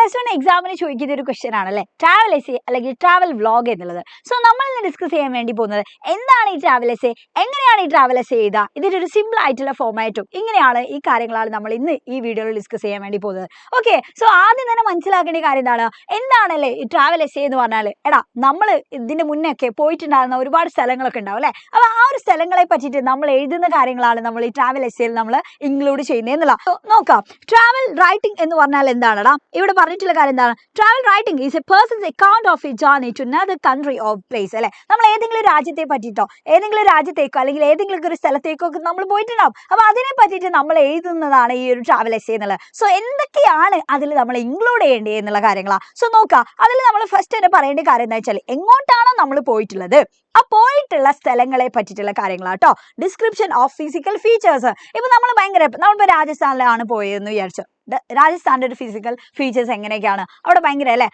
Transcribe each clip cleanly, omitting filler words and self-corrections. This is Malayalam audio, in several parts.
പ്ലസ് 1 എക്സാമിന് ചോദിക്കുന്ന ഒരു ക്വസ്റ്റ്യൻ ആണല്ലേ, ട്രാവൽ എസ്സേ അല്ലെങ്കിൽ ട്രാവൽ വ്ളോഗ് എന്നുള്ളത്. സോ നമ്മൾ ഇന്ന് ഡിസ്കസ് ചെയ്യാൻ വേണ്ടി പോകുന്നത് എന്താണ് ഈ ട്രാവൽ എസ്സേ, എങ്ങനെയാണ് ഈ ട്രാവൽ എസ്സേ ചെയ്താൽ ഇതിന്റെ ഒരു സിമ്പിൾ ആയിട്ടുള്ള ഫോമാറ്റും ഇങ്ങനെയാണ് ഈ കാര്യങ്ങളാണ് നമ്മൾ ഇന്ന് ഈ വീഡിയോയിൽ ഡിസ്കസ് ചെയ്യാൻ വേണ്ടി പോകുന്നത്. ഓക്കെ, സോ ആദ്യം തന്നെ മനസ്സിലാക്കേണ്ട കാര്യം എന്താണല്ലേ ഈ ട്രാവൽ എസ്സേ എന്ന് പറഞ്ഞാൽ, നമ്മൾ ഇതിന്റെ മുന്നേ ഒക്കെ പോയിട്ടുണ്ടാകുന്ന ഒരുപാട് സ്ഥലങ്ങളൊക്കെ ഉണ്ടാവും അല്ലെ. അപ്പൊ ആ ഒരു സ്ഥലങ്ങളെ പറ്റിയിട്ട് നമ്മൾ എഴുതുന്ന കാര്യങ്ങളാണ് നമ്മൾ ഈ ട്രാവൽ എസ്സേയിൽ നമ്മൾ ഇൻക്ലൂഡ് ചെയ്യുന്നത് എന്നുള്ള. നോക്കാം, ട്രാവൽ റൈറ്റിംഗ് എന്ന് പറഞ്ഞാൽ എന്താണെടാ, ഇവിടെ പറഞ്ഞിട്ടുള്ള കാര്യം എന്താണ്? Travel writing is a person's account of a journey to another country or place അല്ലെ. നമ്മൾ ഏതെങ്കിലും രാജ്യത്തെ പറ്റിയിട്ടോ ഏതെങ്കിലും രാജ്യത്തേക്കോ അല്ലെങ്കിൽ ഏതെങ്കിലും ഒരു സ്ഥലത്തേക്കോ നമ്മൾ പോയിട്ടുണ്ടാവും. അപ്പൊ അതിനെ പറ്റിയിട്ട് നമ്മൾ എഴുതുന്നതാണ് ഈ ഒരു ട്രാവൽ എസ്സേ എന്നുള്ളത്. സോ എന്തൊക്കെയാണ് അതിൽ നമ്മൾ ഇൻക്ലൂഡ് ചെയ്യേണ്ടത് എന്നുള്ള കാര്യങ്ങളാണ്. സോ നോക്കാം, അതിൽ നമ്മൾ ഫസ്റ്റ് തന്നെ പറയേണ്ട കാര്യം എന്താ വെച്ചാൽ എങ്ങോട്ടാണോ നമ്മൾ പോയിട്ടുള്ളത് ആ പോയിട്ടുള്ള സ്ഥലങ്ങളെ പറ്റിയിട്ടുള്ള കാര്യങ്ങളാട്ടോ. Description of physical features. ഇപ്പൊ നമ്മളിപ്പോ രാജസ്ഥാനിലാണ് പോയതെന്ന് വിചാരിച്ചു. രാജസ്ഥാന്റെ ഒരു ഫിസിക്കൽ ഫീച്ചേഴ്സ് എങ്ങനെയൊക്കെയാണ് അവിടെ ഭയങ്കര അല്ലെ,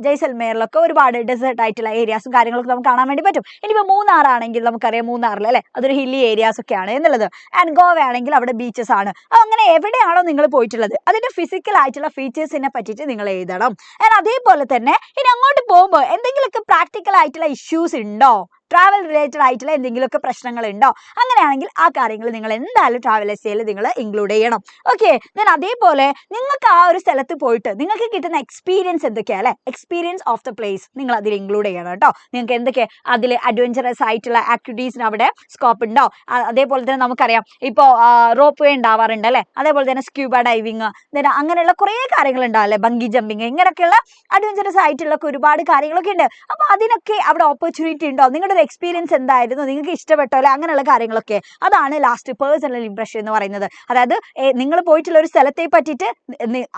ജയ്സൽമേറിലൊക്കെ ഒരുപാട് ഡെസേർട്ട് ആയിട്ടുള്ള ഏരിയാസും കാര്യങ്ങളൊക്കെ നമുക്ക് കാണാൻ വേണ്ടി പറ്റും. ഇനിയിപ്പോൾ മൂന്നാറാണെങ്കിൽ നമുക്കറിയാം മൂന്നാറിൽ അല്ലെ അതൊരു ഹില്ലി ഏരിയാസ് ഒക്കെയാണ് എന്നുള്ളത്. ആൻഡ് ഗോവ ആണെങ്കിൽ അവിടെ ബീച്ചസ് ആണ്. അങ്ങനെ എവിടെയാണോ നിങ്ങൾ പോയിട്ടുള്ളത് അതിന്റെ ഫിസിക്കൽ ആയിട്ടുള്ള ഫീച്ചേഴ്സിനെ പറ്റിയിട്ട് നിങ്ങൾ എഴുതണം. ആൻഡ് അതേപോലെ തന്നെ ഇനി അങ്ങോട്ട് പോകുമ്പോൾ എന്തെങ്കിലുമൊക്കെ പ്രാക്ടിക്കൽ ആയിട്ടുള്ള ഇഷ്യൂസ് ഉണ്ടോ, ട്രാവൽ റിലേറ്റഡ് ആയിട്ടുള്ള എന്തെങ്കിലുമൊക്കെ പ്രശ്നങ്ങൾ ഉണ്ടോ, അങ്ങനെയാണെങ്കിൽ ആ കാര്യങ്ങൾ നിങ്ങൾ എന്തായാലും ട്രാവൽ എസ്സേയിൽ നിങ്ങൾ ഇൻക്ലൂഡ് ചെയ്യണം. ഓക്കെ, ദെൻ അതേപോലെ നിങ്ങൾക്ക് ആ ഒരു സ്ഥലത്ത് പോയിട്ട് നിങ്ങൾക്ക് കിട്ടുന്ന എക്സ്പീരിയൻസ് എന്തൊക്കെയാണ് അല്ലെ, എക്സ്പീരിയൻസ് ഓഫ് ദ പ്ലേസ് നിങ്ങൾ അതിൽ ഇൻക്ലൂഡ് ചെയ്യണം കേട്ടോ. നിങ്ങൾക്ക് എന്തൊക്കെ അതിൽ അഡ്വഞ്ചറസ് ആയിട്ടുള്ള ആക്ടിവിറ്റീസിന് അവിടെ സ്കോപ്പ് ഉണ്ടോ. അതേപോലെ തന്നെ നമുക്കറിയാം ഇപ്പോൾ റോപ്പ് വേ ഉണ്ടാവാറുണ്ട് അല്ലെ, അതേപോലെ തന്നെ സ്ക്യൂബ ഡൈവിങ്, ദെൻ അങ്ങനെയുള്ള കുറേ കാര്യങ്ങൾ ഉണ്ടാവും അല്ലെ, ബങ്കി ജമ്പിങ്, ഇങ്ങനെയൊക്കെയുള്ള അഡ്വഞ്ചറസ് ആയിട്ടുള്ള ഒരുപാട് കാര്യങ്ങളൊക്കെ ഉണ്ട്. അപ്പൊ അതിനൊക്കെ അവിടെ ഓപ്പർച്യൂണിറ്റി ഉണ്ടോ, നിങ്ങളുടെ എക്സ്പീരിയൻസ് എന്തായിരുന്നു, നിങ്ങൾക്ക് ഇഷ്ടപ്പെട്ടോ അല്ലെ, അങ്ങനെയുള്ള കാര്യങ്ങളൊക്കെ അതാണ് ലാസ്റ്റ് പേഴ്സണൽ ഇംപ്രഷൻ എന്ന് പറയുന്നത്. അതായത് നിങ്ങൾ പോയിട്ടുള്ള ഒരു സ്ഥലത്തെ പറ്റിയിട്ട്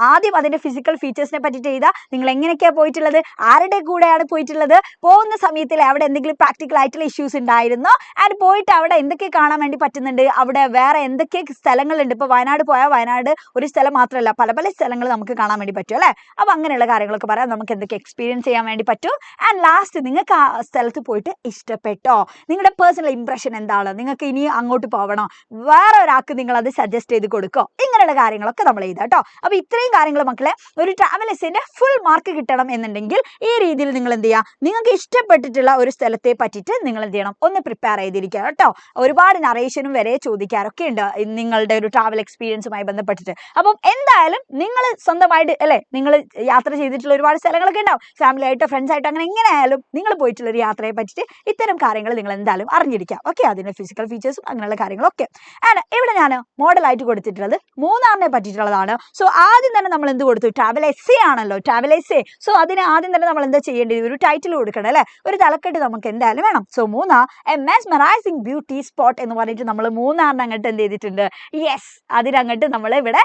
ആദ്യം അതിന്റെ ഫിസിക്കൽ ഫീച്ചേഴ്സിനെ പറ്റിയിട്ട് ചെയ്താൽ നിങ്ങൾ എങ്ങനെയൊക്കെയാണ് പോയിട്ടുള്ളത്, ആരുടെ കൂടെയാണ് പോയിട്ടുള്ളത്, പോകുന്ന സമയത്തിൽ അവിടെ എന്തെങ്കിലും പ്രാക്ടിക്കൽ ആയിട്ടുള്ള ഇഷ്യൂസ് ഉണ്ടായിരുന്നോ, ആൻഡ് പോയിട്ട് അവിടെ എന്തൊക്കെ കാണാൻ വേണ്ടി പറ്റുന്നുണ്ട്, അവിടെ വേറെ എന്തൊക്കെ സ്ഥലങ്ങളുണ്ട്. ഇപ്പൊ വയനാട് പോയാൽ വയനാട് ഒരു സ്ഥലം മാത്രമല്ല, പല പല സ്ഥലങ്ങൾ നമുക്ക് കാണാൻ വേണ്ടി പറ്റും അല്ലെ. അപ്പൊ അങ്ങനെയുള്ള കാര്യങ്ങളൊക്കെ പറയാം, നമുക്ക് എന്തൊക്കെ എക്സ്പീരിയൻസ് ചെയ്യാൻ വേണ്ടി പറ്റും. ആൻഡ് ലാസ്റ്റ് നിങ്ങൾക്ക് ആ സ്ഥലത്ത് പോയിട്ട് ഇഷ്ടപ്പെട്ടോ, നിങ്ങളുടെ പേഴ്സണൽ ഇംപ്രഷൻ എന്താണ്, നിങ്ങൾക്ക് ഇനി അങ്ങോട്ട് പോകണോ, വേറെ ഒരാൾക്ക് നിങ്ങൾ അത് സജസ്റ്റ് ചെയ്ത് കൊടുക്കോ, ഇങ്ങനെയുള്ള കാര്യങ്ങളൊക്കെ നമ്മൾ ചെയ്താൽ കേട്ടോ. അപ്പൊ ഇത്രയും കാര്യങ്ങൾ മക്കളെ ഒരു ട്രാവൽ എസ്സേന്റെ ഫുൾ മാർക്ക് കിട്ടണം എന്നുണ്ടെങ്കിൽ ഈ രീതിയിൽ നിങ്ങൾ എന്ത് ചെയ്യുക, നിങ്ങൾക്ക് ഇഷ്ടപ്പെട്ടിട്ടുള്ള ഒരു സ്ഥലത്തെ പറ്റിയിട്ട് നിങ്ങൾ എന്ത് ചെയ്യണം, ഒന്ന് പ്രിപ്പയർ ചെയ്തിരിക്കുക കേട്ടോ. ഒരുപാട് നറേഷനും വരെ ചോദിക്കാറൊക്കെ ഉണ്ട് നിങ്ങളുടെ ഒരു ട്രാവൽ എക്സ്പീരിയൻസുമായി ബന്ധപ്പെട്ടിട്ട്. അപ്പം എന്തായാലും നിങ്ങൾ സ്വന്തമായിട്ട് അല്ലെ, നിങ്ങൾ യാത്ര ചെയ്തിട്ടുള്ള ഒരുപാട് സ്ഥലങ്ങളൊക്കെ ഉണ്ടാവും, ഫാമിലി ആയിട്ടോ ഫ്രണ്ട്സ് ആയിട്ടോ, അങ്ങനെ എങ്ങനെയായാലും നിങ്ങൾ പോയിട്ടുള്ള ഒരു യാത്രയെ പറ്റിയിട്ട് ഇത്തരം കാര്യങ്ങൾ നിങ്ങൾ എന്തായാലും അറിഞ്ഞിരിക്കാം. ഓക്കെ, അതിന്റെ ഫിസിക്കൽ ഫീച്ചേഴ്സും അങ്ങനെയുള്ള കാര്യങ്ങളൊക്കെ. ആൻഡ് ഇവിടെ ഞാൻ മോഡലായിട്ട് കൊടുത്തിട്ടുള്ളത് മൂന്നാറിനെ പറ്റിയിട്ടുള്ളതാണ്. സോ ആദ്യം തന്നെ നമ്മൾ എന്ത് കൊടുത്തു, ട്രാവൽ എസ്സേ ആണല്ലോ, ട്രാവൽ എസ്സേ. സോ അതിന് ആദ്യം തന്നെ നമ്മൾ എന്താ ചെയ്യേണ്ടത്, ഒരു ടൈറ്റിൽ കൊടുക്കണം അല്ലെ, ഒരു തലക്കെട്ട് നമുക്ക് എന്തായാലും വേണം. So Munnar A mesmerising beauty spot എന്ന് പറഞ്ഞിട്ട് നമ്മൾ മൂന്നാറിന് അങ്ങോട്ട് എന്ത് ചെയ്തിട്ടുണ്ട്, യെസ് അതിനങ്ങോട്ട് നമ്മൾ ഇവിടെ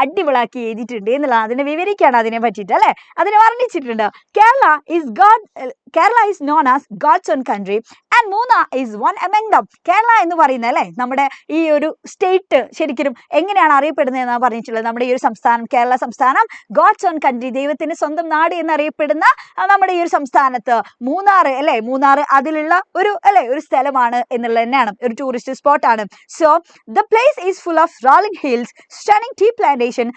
അടിപൊളിയാക്കി എഴുതിയിട്ടുണ്ട് എന്നുള്ളത് അതിനെ വിവരിക്കുകയാണ് അതിനെ പറ്റിയിട്ട് അല്ലെ, അതിനെ വർണ്ണിച്ചിട്ടുണ്ട്. Kerala is known as God's own country and Munnar is one among them. Kerala എന്ന് പറയുന്നത് അല്ലെ നമ്മുടെ ഈ ഒരു സ്റ്റേറ്റ് ശരിക്കും എങ്ങനെയാണ് അറിയപ്പെടുന്നത് എന്നാണ് പറഞ്ഞിട്ടുള്ളത്. നമ്മുടെ ഈ ഒരു സംസ്ഥാനം, കേരള സംസ്ഥാനം ഗോഡ്സ് ഓൺ കൺട്രി, ദൈവത്തിന്റെ സ്വന്തം നാട് എന്നറിയപ്പെടുന്ന നമ്മുടെ ഈ ഒരു സംസ്ഥാനത്ത് മൂന്നാർ അല്ലെ, മൂന്നാർ അതിലുള്ള ഒരു അല്ലെ ഒരു സ്ഥലമാണ് എന്നുള്ളത് തന്നെയാണ്, ഒരു ടൂറിസ്റ്റ് സ്പോട്ടാണ്. So the place is full of rolling hills, stunning tea plantation,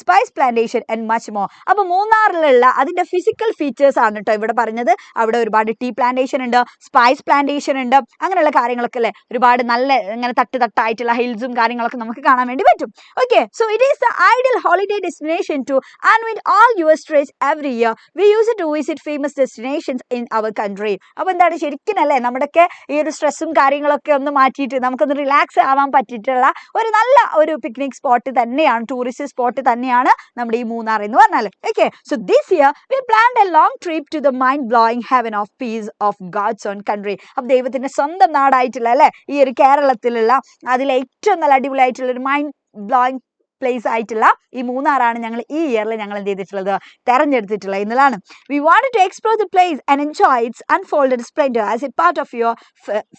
spice plantation and much more. അപ്പൊ മൂന്നാറിലുള്ള അതിന്റെ ഫിസിക്കൽ ഫീച്ചേഴ്സ് ആണ് കേട്ടോ ഇവിടെ പറഞ്ഞത്. അവിടെ ഒരുപാട് ടീ പ്ലാന്റേഷൻ ഉണ്ട്, സ്പൈസ് പ്ലാന്റേഷൻ ഉണ്ട്, അങ്ങനെയുള്ള കാര്യങ്ങളൊക്കെ അല്ലെ, ഒരുപാട് നല്ല ഇങ്ങനെ തട്ടായിട്ടുള്ള ഹിൽസും കാര്യങ്ങളൊക്കെ നമുക്ക് കാണാൻ വേണ്ടി പറ്റും. Okay, so it is the ideal holiday destination to unwind all your stress every year. We use it to visit famous destinations in our country. അപ്പോൾ എന്താണ് ശരിക്കും അല്ലേ നമ്മുടെയൊക്കെ ഈ ഒരു സ്ട്രെസ്സും കാര്യങ്ങളൊക്കെ ഒന്ന് മാറ്റിയിട്ട് നമുക്കൊന്ന് റിലാക്സ് ആവാൻ പറ്റിയിട്ടുള്ള ഒരു നല്ല ഒരു പിക്നിക് സ്പോട്ട് തന്നെയാണ്, ടൂറിസ്റ്റ് സ്പോട്ട് തന്നെയാണ് നമ്മുടെ ഈ മൂന്നാർ എന്ന് പറഞ്ഞാൽ. Okay, so this year we planned a long trip to the mind blowing heaven of peace of God's own country. അപ്പോൾ ദൈവത്തിന്റെ സ്വന്തം നാടായിട്ടുള്ള അല്ലെ ഈ ഒരു കേരളത്തിലുള്ള അതിലെ ഏറ്റവും നല്ല അടിപൊളിയായിട്ടുള്ള ഒരു മൈൻഡ് ബ്ലോയിങ് പ്ലേസ് ആയിട്ടുള്ള ഈ മൂന്നാറാണ് ഞങ്ങൾ ഈ ഇയറിൽ ഞങ്ങൾ എന്ത് ചെയ്തിട്ടുള്ളത്, തെരഞ്ഞെടുത്തിട്ടുള്ളത് എന്നുള്ളതാണ്. We wanted to explore the place and enjoy its unfolded splendour as a part of your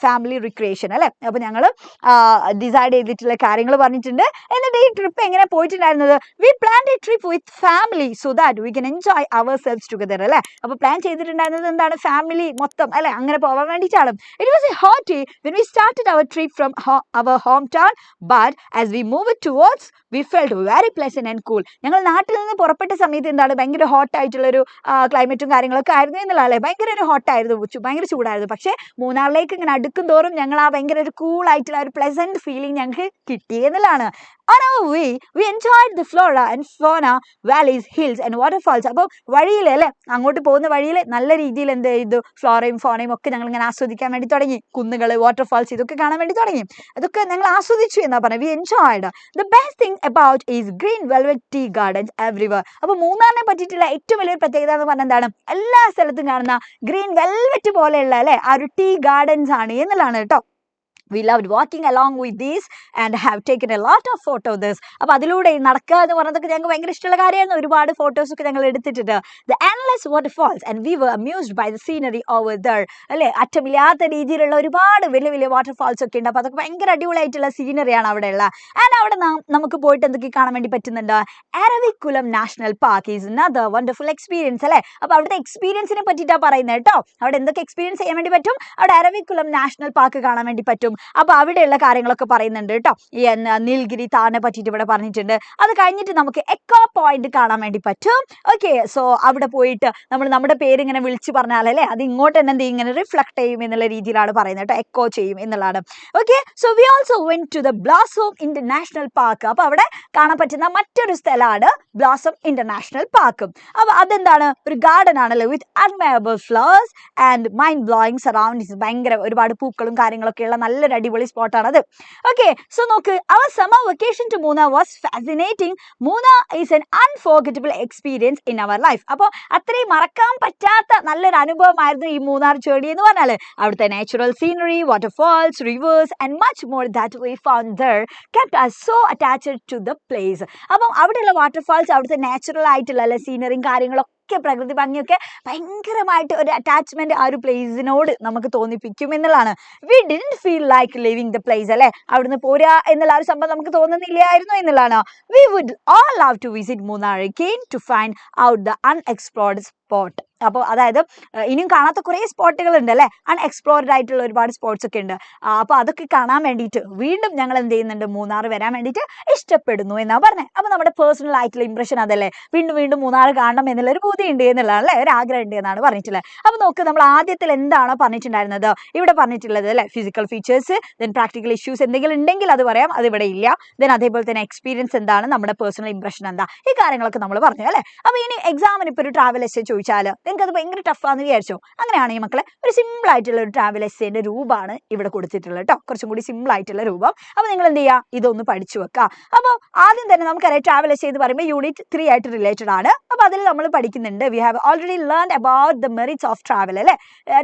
family recreation അല്ലെ. അപ്പോൾ ഞങ്ങൾ ഡിസൈഡ് ചെയ്തിട്ടുള്ള കാര്യങ്ങൾ പറഞ്ഞിട്ടുണ്ട്. എന്നിട്ട് ഈ ട്രിപ്പ് എങ്ങനെ പോയിട്ടുണ്ടായിരുന്നത്, we planned a trip with family so that we can enjoy ourselves together അല്ലെ. അപ്പോൾ പ്ലാൻ ചെയ്തിട്ടുണ്ടായിരുന്നത് എന്താണ്, ഫാമിലി മൊത്തം അല്ലെ അങ്ങനെ പോകാൻ വേണ്ടിയിട്ടാണ്. It was A hot day when we started our trip from our hometown, but as we moved towards we felt very pleasant and cool. ഞങ്ങൾ നാട്ടിൽ നിന്ന് പുറപ്പെട്ട സമയത്ത് എന്താണ് ഭയങ്കര ഹോട്ട് ആയിട്ടുള്ളൊരു ക്ലൈമറ്റും കാര്യങ്ങളൊക്കെ ആയിരുന്നു എന്നുള്ളതല്ലേ. ഭയങ്കര ഒരു ഹോട്ടായിരുന്നു, ഭയങ്കര ചൂടായിരുന്നു. പക്ഷേ മൂന്നാറിലേക്ക് ഇങ്ങനെ അടുക്കും തോറും ഞങ്ങൾ ആ ഭയങ്കര ഒരു കൂൾ ആയിട്ടുള്ള ഒരു പ്ലസന്റ് ഫീലിംഗ് ഞങ്ങൾക്ക് കിട്ടി എന്നുള്ളതാണ്. On our way, we enjoyed the flora and fauna, valleys, hills and waterfalls. അപ്പോൾ വഴിയിൽ അല്ലേ, അങ്ങോട്ട് പോകുന്ന വഴിയിൽ നല്ല രീതിയിൽ എന്ത് ചെയ്തു, ഫ്ലോറയും ഫോണയും ഒക്കെ ഞങ്ങൾ ഇങ്ങനെ ആസ്വദിക്കാൻ വേണ്ടി തുടങ്ങി. കുന്നുകൾ, വാട്ടർഫാൾസ് ഇതൊക്കെ കാണാൻ വേണ്ടി തുടങ്ങി. അതൊക്കെ ഞങ്ങൾ ആസ്വദിച്ചു എന്നാ പറഞ്ഞത്. We enjoyed. The best thing about is green velvet tea gardens everywhere. അപ്പോൾ മൂന്നാറിനെ പറ്റിയിട്ടുള്ള ഏറ്റവും വലിയൊരു പ്രത്യേകത എന്ന് പറഞ്ഞാൽ എന്താണ്, എല്ലാ സ്ഥലത്തും കാണുന്ന ഗ്രീൻ വെൽവെറ്റ് പോലെയുള്ള അല്ലേ ആ ഒരു ടീ ഗാർഡൻസ് ആണ് എന്നുള്ളതാണ് കേട്ടോ. We loved walking along with these and have taken a lot of photos of this. അപ്പോൾ അതിലൂടെ നടക്കുക എന്ന് പറയുന്നതൊക്കെ ഞങ്ങൾക്ക് ഭയങ്കര ഇഷ്ടമുള്ള കാര്യമായിരുന്നു. ഒരുപാട് ഫോട്ടോസൊക്കെ ഞങ്ങൾ എടുത്തിട്ടുണ്ട്. The endless waterfalls and we were amused by the scenery over there. അല്ലേ, അറ്റമില്ലാത്ത രീതിയിലുള്ള ഒരുപാട് വലിയ വലിയ വാട്ടർഫാൾസ് ഒക്കെ ഉണ്ട്. അപ്പോൾ അതൊക്കെ ഭയങ്കര അടിപൊളിയായിട്ടുള്ള സീനറിയാണ് അവിടെയുള്ള. ആൻഡ് അവിടെ നമുക്ക് പോയിട്ട് എന്തൊക്കെ കാണാൻ വേണ്ടി പറ്റുന്നുണ്ട്. Eravikulam national park is another wonderful experience അല്ലേ. അപ്പോൾ അവിടുത്തെ എക്സ്പീരിയൻസിനെ പറ്റിയിട്ടാണ് പറയുന്നത് കേട്ടോ. അവിടെ എന്തൊക്കെ എക്സ്പീരിയൻസ് ചെയ്യാൻ വേണ്ടി പറ്റും, അവിടെ അരവിക്കുളം നാഷണൽ പാർക്ക് കാണാൻ വേണ്ടി പറ്റും. അപ്പോൾ അവിടെയുള്ള കാര്യങ്ങളൊക്കെ പറയുന്നുണ്ട് കേട്ടോ. ഈ നീൽഗിരി താറിനെ പറ്റിയിട്ട് ഇവിടെ പറഞ്ഞിട്ടുണ്ട്. അത് കഴിഞ്ഞിട്ട് നമുക്ക് എക്കോ പോയിന്റ് കാണാൻ വേണ്ടി പറ്റും. ഓക്കെ, സോ അവിടെ പോയിട്ട് നമ്മുടെ പേര് ഇങ്ങനെ വിളിച്ച് പറഞ്ഞാലല്ലേ അത് ഇങ്ങോട്ട് തന്നെ എന്ത് ഇങ്ങനെ റിഫ്ലക്ട് ചെയ്യും എന്നുള്ള രീതിയിലാണ് പറയുന്നത് കേട്ടോ. എക്കോ ചെയ്യും എന്നുള്ളതാണ്. Okay, so we also went to the blossom international park. അപ്പോൾ അവിടെ കാണാൻ പറ്റുന്ന മറ്റൊരു സ്ഥലമാണ് ബ്ലോസം ഇന്റർനാഷണൽ പാർക്ക്. അപ്പോൾ അതെന്താണ്, ഒരു ഗാർഡൻ ആണല്ലോ with admirable flowers and mind blowing surroundings. ഭയങ്കര ഒരുപാട് പൂക്കളും കാര്യങ്ങളൊക്കെ ഉള്ള നല്ലൊരു അടിപൊളി സ്പോട്ടാണത്. ഓക്കെ, സോ നോക്ക്, our summer vacation to Munnar was fascinating. Munnar is an unforgettable experience in our life. അപ്പോൾ അത്രയും മറക്കാൻ പറ്റാത്ത നല്ലൊരു അനുഭവമായിരുന്നു ഈ മൂന്നാർ ജേർണി എന്ന് പറഞ്ഞാൽ. അവിടുത്തെ natural scenery, waterfalls, reverse and much more that we found there kept us so attached to the place. അപ്പം അവിടെയുള്ള വാട്ടർഫാൾസ്, അവിടുത്തെ നാച്ചുറൽ ആയിട്ടുള്ള സീനറിയും കാര്യങ്ങളൊക്കെ പ്രകൃതി ഭംഗിയൊക്കെ ഭയങ്കരമായിട്ട് ഒരു അറ്റാച്ച്മെന്റ് ആ ഒരു പ്ലേസിനോട് നമുക്ക് തോന്നിപ്പിക്കും എന്നുള്ളതാണ്. We didn't feel like leaving the place അല്ലേ, അവിടുന്ന് പോരാ എന്നുള്ള ആ ഒരു സംഭവം നമുക്ക് തോന്നുന്നില്ലായിരുന്നു എന്നുള്ളതാണ്. We would all love to visit Munnar again to find out the unexplored spot. അപ്പോൾ അതായത് ഇനിയും കാണാത്ത കുറേ സ്പോട്ടുകൾ ഉണ്ട് അല്ലേ, അൺഎക്സ്പ്ലോർഡ് ആയിട്ടുള്ള ഒരുപാട് സ്പോട്ട്സ് ഒക്കെ ഉണ്ട്. അപ്പോൾ അതൊക്കെ കാണാൻ വേണ്ടിയിട്ട് വീണ്ടും ഞങ്ങൾ എന്ത് ചെയ്യുന്നുണ്ട്, മൂന്നാർ വരാൻ വേണ്ടിയിട്ട് ഇഷ്ടപ്പെടുന്നു എന്നാണ് പറഞ്ഞത്. അപ്പോൾ നമ്മുടെ പേഴ്സണൽ ആയിട്ടുള്ള ഇംപ്രഷൻ അതല്ലേ, വീണ്ടും വീണ്ടും മൂന്നാർ കാണണം എന്നുള്ളൊരു ബോധ്യം ഉണ്ട് എന്നുള്ളതാണ് അല്ലേ, ഒരു ആഗ്രഹം ഉണ്ട് എന്നാണ് പറഞ്ഞിട്ടുള്ളത്. അപ്പോൾ നോക്ക്, നമ്മൾ ആദ്യത്തിൽ എന്താണോ പറഞ്ഞിട്ടുണ്ടായിരുന്നത് ഇവിടെ പറഞ്ഞിട്ടുള്ളത് അല്ലേ, physical features, then practical issues എന്തെങ്കിലും ഉണ്ടെങ്കിൽ അത് പറയാം, അത് ഇവിടെ ഇല്ല. ദെൻ അതേപോലെ തന്നെ എക്സ്പീരിയൻസ് എന്താണ്, നമ്മുടെ പേഴ്സണൽ ഇംപ്രഷൻ എന്താ, ഈ കാര്യങ്ങളൊക്കെ നമ്മൾ പറഞ്ഞു അല്ലേ. അപ്പോൾ ഇനി എക്സാമിന് ഇപ്പോൾ ഒരു ട്രാവൽ എസ്സേ ചോദിച്ചാൽ നിങ്ങൾക്ക് അത് ഭയങ്കര ടഫാന്ന് വിചാരിച്ചോ, അങ്ങനെയാണെങ്കിൽ മക്കളെ ഒരു സിമ്പിൾ ആയിട്ടുള്ള ഒരു ട്രാവൽ എസ്സേന്റെ രൂപമാണ് ഇവിടെ കൊടുത്തിട്ടുള്ളത് കേട്ടോ, കുറച്ചും കൂടി സിമ്പിൾ ആയിട്ടുള്ള രൂപം. അപ്പോൾ നിങ്ങൾ എന്ത് ചെയ്യുക, ഇതൊന്ന് പഠിച്ചു വെക്കുക. അപ്പോൾ ആദ്യം തന്നെ നമുക്കറിയാം ട്രാവൽ എസ്സേ എന്ന് പറയുമ്പോൾ യൂണിറ്റ് 3 ആയിട്ട് റിലേറ്റഡ് ആണ്. അപ്പോൾ അതിൽ നമ്മൾ പഠിക്കുന്നുണ്ട്, we have already learn about the merits of travel അല്ലേ,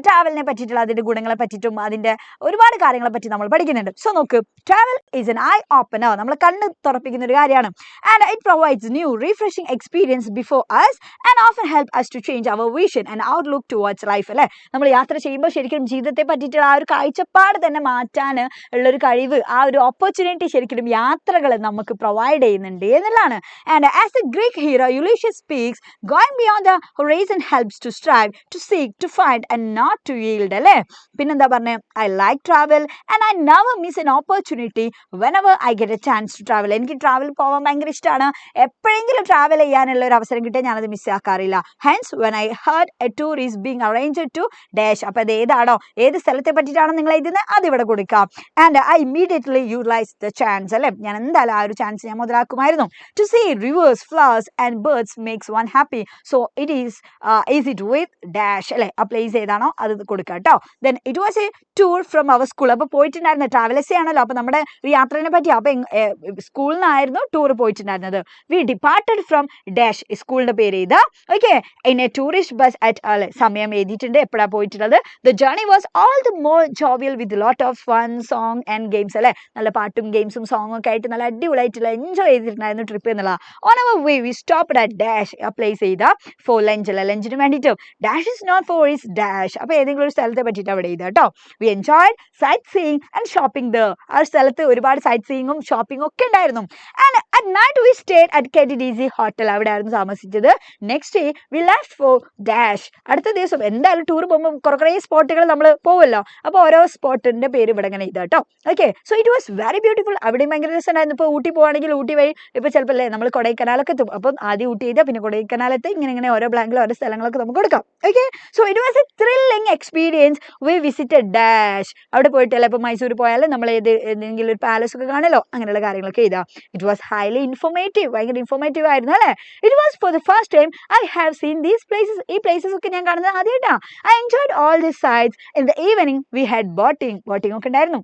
ട്രാവലിനെ പറ്റിയിട്ടുള്ള അതിന്റെ ഗുണങ്ങളെ പറ്റിയിട്ടും അതിന്റെ ഒരുപാട് കാര്യങ്ങളെ പറ്റി നമ്മൾ പഠിക്കുന്നുണ്ട്. സോ നോക്ക്, travel is N I opener, നമ്മൾ കണ്ണ് തുറപ്പിക്കുന്ന ഒരു കാര്യമാണ്. And it provides new refreshing experience before us and often help us to change our vision and outlook towards life അല്ലേ. നമ്മൾ യാത്ര ചെയ്യുമ്പോൾ ശരിക്കും ജീവിതത്തെ പറ്റിയിട്ടുള്ള ആ ഒരു കാഴ്ചപ്പാട് തന്നെ മാറ്റാൻ ഉള്ളൊരു കഴിവ്, ആ ഒരു ഓപ്പർച്യൂണിറ്റി ശരിക്കും യാത്രകൾ നമുക്ക് പ്രൊവൈഡ് ചെയ്യുന്നുണ്ട് എന്നുള്ളതാണ്. And as a Greek hero Ulysses speaks, going beyond the horizon helps to strive to seek to find and not to yield അല്ലേ. പിന്നെന്താ പറഞ്ഞത്, I like travel and I never miss an opportunity whenever I get a chance to travel. എനിക്ക് ട്രാവൽ പോകാൻ ഭയങ്കര ഇഷ്ടമാണ്. എപ്പോഴെങ്കിലും ട്രാവൽ ചെയ്യാനുള്ള ഒരു അവസരം കിട്ടിയാൽ ഞാനത് മിസ്സാക്കാറില്ല. Hence when I heard a tour is being arranged to dash, അപ്പോൾ അത് ഏതാണോ, ഏത് സ്ഥലത്തെ പറ്റിയിട്ടാണോ നിങ്ങൾ എഴുതുന്നത് അത് ഇവിടെ കൊടുക്കാം. And I immediately utilise the chance അല്ലേ, ഞാൻ എന്തായാലും ആ ഒരു ചാൻസ് ഞാൻ മുതലാക്കുമായിരുന്നു. To see rivers, flowers and birds makes one happy, so it is it with dash അല്ലേ, ആ പ്ലേസ് ഏതാണോ അത് കൊടുക്കാം കേട്ടോ. Then it was a tour from our school. അപ്പോൾ പോയിട്ടുണ്ടായിരുന്നത് ട്രാവൽ എസ്സേ ആണല്ലോ, അപ്പോൾ നമ്മുടെ ഒരു യാത്രയെ പറ്റി. അപ്പോൾ സ്കൂളിൽ നിന്നായിരുന്നു ടൂർ പോയിട്ടുണ്ടായിരുന്നത്. വി ഡിപ്പാർട്ടഡ് ഫ്രം ഡാഷ്, സ്കൂളിന്റെ പേര് ചെയ്താ. Okay, in A tourist bus at അല്ലെ, സമയം എഴുതിയിട്ടുണ്ട്, എപ്പോഴാണ് പോയിട്ടുള്ളത്. The journey was all the more jovial with lot of fun, song and games അല്ലേ, നല്ല പാട്ടും ഗെയിംസും സോങ്ങും ഒക്കെ ആയിട്ട് നല്ല അടിപൊളിയായിട്ടുള്ള എൻജോയ് ചെയ്തിട്ടുണ്ടായിരുന്നു ട്രിപ്പ് എന്നുള്ളത്. On our way we stopped at dash, place ചെയ്ത ഫോർ ലഞ്ച് ലഞ്ചിന് വേണ്ടിയിട്ടും dash is not for is dash. അപ്പോൾ ഏതെങ്കിലും ഒരു സ്ഥലത്തെ പറ്റിയിട്ട് അവിടെ ചെയ്താൽ കേട്ടോ. We enjoy sightseeing and shopping the. ആ സ്ഥലത്ത് ഒരുപാട് സൈറ്റ് സീയിങ്ങും ഷോപ്പിംഗും ഒക്കെ ഉണ്ടായിരുന്നു. And at night we stayed at KTDC hotel. അവിടെ ആയിരുന്നു താമസിച്ചത്. Next day we left for dash. അടുത്ത ദിവസം എന്തായാലും ടൂർ പോകുമ്പോൾ കുറേ സ്പോട്ടുകൾ നമ്മൾ പോകുമല്ലോ. അപ്പോൾ ഓരോ സ്പോട്ടിന്റെ പേര് ഇവിടെ ഇങ്ങനെ ഇതാ കേട്ടോ. Okay, so it was very beautiful. അവിടെയും ഭയങ്കര രസമുണ്ടായിരുന്നു. ഇപ്പോൾ ഊട്ടി പോകുകയാണെങ്കിൽ ഊട്ടി വഴി ഇപ്പോൾ ചിലപ്പോൾ അല്ലേ നമ്മൾ കൊടൈക്കനാലൊക്കെ എത്തും. അപ്പം ആദ്യം ഊട്ടി ചെയ്താൽ പിന്നെ കൊടൈക്കനാലത്ത് ഇങ്ങനെ ഓരോ ബ്ലാങ്കിൽ ഓരോ സ്ഥലങ്ങളൊക്കെ നമുക്ക് കൊടുക്കാം. Okay, so it was A thrilling experience. We visited dash. അവിടെ പോയിട്ടല്ല ഇപ്പോൾ മൈസൂർ പോയാലും നമ്മൾ ഏതെങ്കിലും ഒരു പാലസ് ഒക്കെ കാണല്ലോ, അങ്ങനെയുള്ള കാര്യങ്ങളൊക്കെ ചെയ്താൽ. It was highly informative. ഭയങ്കര ഇൻഫോർമേറ്റീവ് ആയിരുന്നു അല്ലേ. It was for the first time I have seen these places. ഈ പ്ലേസസ് ഒക്കെ ഞാൻ കാണുന്നത് ആദ്യമായിട്ടാണ്. I enjoyed all the sites. In the evening we had boating ഒക്കെ ഉണ്ടായിരുന്നു.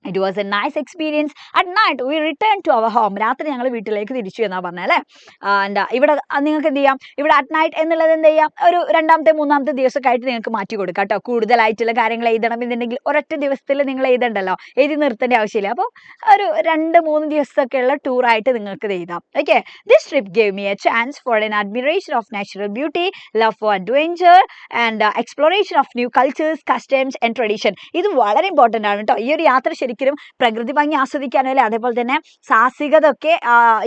It was a nice experience. At night we returned to our home. രാത്രി ഞങ്ങൾ വീട്ടിലേക്ക് തിരിച്ചു എന്നാ പറഞ്ഞല്ലേ. ഇവിടെ നിങ്ങൾക്ക് എന്ത് ചെയ്യാം, ഇവിടെ അറ്റ് നൈറ്റ് എന്നുള്ളത് എന്ത് ചെയ്യാം, ഒരു രണ്ടാമത്തെ മൂന്നാമത്തെ ദിവസമൊക്കെ ആയിട്ട് നിങ്ങൾക്ക് മാറ്റി കൊടുക്കാം കേട്ടോ. കൂടുതലായിട്ടുള്ള കാര്യങ്ങൾ എഴുതണം എന്നുണ്ടെങ്കിൽ ഒരൊറ്റ ദിവസത്തിൽ നിങ്ങൾ എഴുതണ്ടല്ലോ, എഴുതി നിർത്തേണ്ട ആവശ്യമില്ല. അപ്പോൾ ഒരു 2-3 ദിവസമൊക്കെയുള്ള ടൂറായിട്ട് നിങ്ങൾക്ക് എഴുതാം. Okay, this trip gave me A chance for an admiration of natural beauty, love for adventure and exploration of new cultures, customs and tradition. ഇത് വളരെ ഇമ്പോർട്ടൻ്റ് ആണ് കേട്ടോ. ഈ ഒരു യാത്ര ശരിക്കും പ്രകൃതി ഭംഗി ആസ്വദിക്കാനും അല്ലേ, അതേപോലെ തന്നെ സാഹസികത ഒക്കെ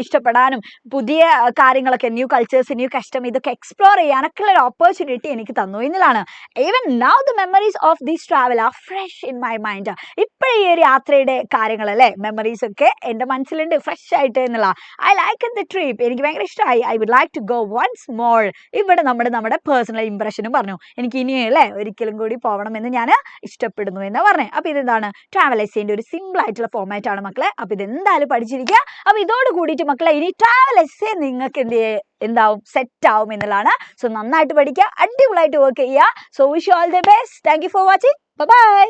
ഇഷ്ടപ്പെടാനും പുതിയ കാര്യങ്ങളൊക്കെ ന്യൂ കൾച്ചേഴ്സ് ന്യൂ കസ്റ്റം ഇതൊക്കെ എക്സ്പ്ലോർ ചെയ്യാനൊക്കെ ഉള്ള ഒരു ഓപ്പർച്യൂണിറ്റി എനിക്ക് തന്നു എന്നതാണ്. Even now the memories of this travel R fresh in my mind. ഇപ്പോഴും ഈ ഒരു യാത്രയുടെ കാര്യങ്ങൾ അല്ലേ, മെമ്മറീസ് ഒക്കെ എൻ്റെ മനസ്സിലുണ്ട് ഫ്രഷ് ആയിട്ട് എന്നുള്ള. I like the trip. എനിക്ക് ഭയങ്കര ഇഷ്ടമായി. I would like to go once more. ഇവിടെ നമ്മുടെ പേഴ്സണൽ ഇംപ്രഷനും പറഞ്ഞു. എനിക്ക് ഇനിയും അല്ലേ ഒരിക്കലും കൂടി പോകണമെന്ന് ഞാൻ ഇഷ്ടപ്പെടുന്നു എന്ന് പറഞ്ഞു. അപ്പോൾ ഇതെന്താണ്, ട്രാവൽ എസ്സേൻ്റെ ഒരു സിമ്പിൾ ആയിട്ടുള്ള ഫോമാറ്റ് ആണ് മക്കളെ. അപ്പോൾ ഇതെന്തായാലും പഠിച്ചിരിക്കുക. അപ്പോൾ ഇതോട് കൂടിയിട്ട് മക്കളെ ഇനി ട്രാവൽ എസ്സേ നിങ്ങൾക്ക് എന്താവും സെറ്റ് ആവും എന്നുള്ളതാണ്. സോ നന്നായിട്ട് പഠിക്കുക, അടിപൊളിയായിട്ട് വർക്ക് ചെയ്യുക. So wish you all the best. Thank you for watching. By.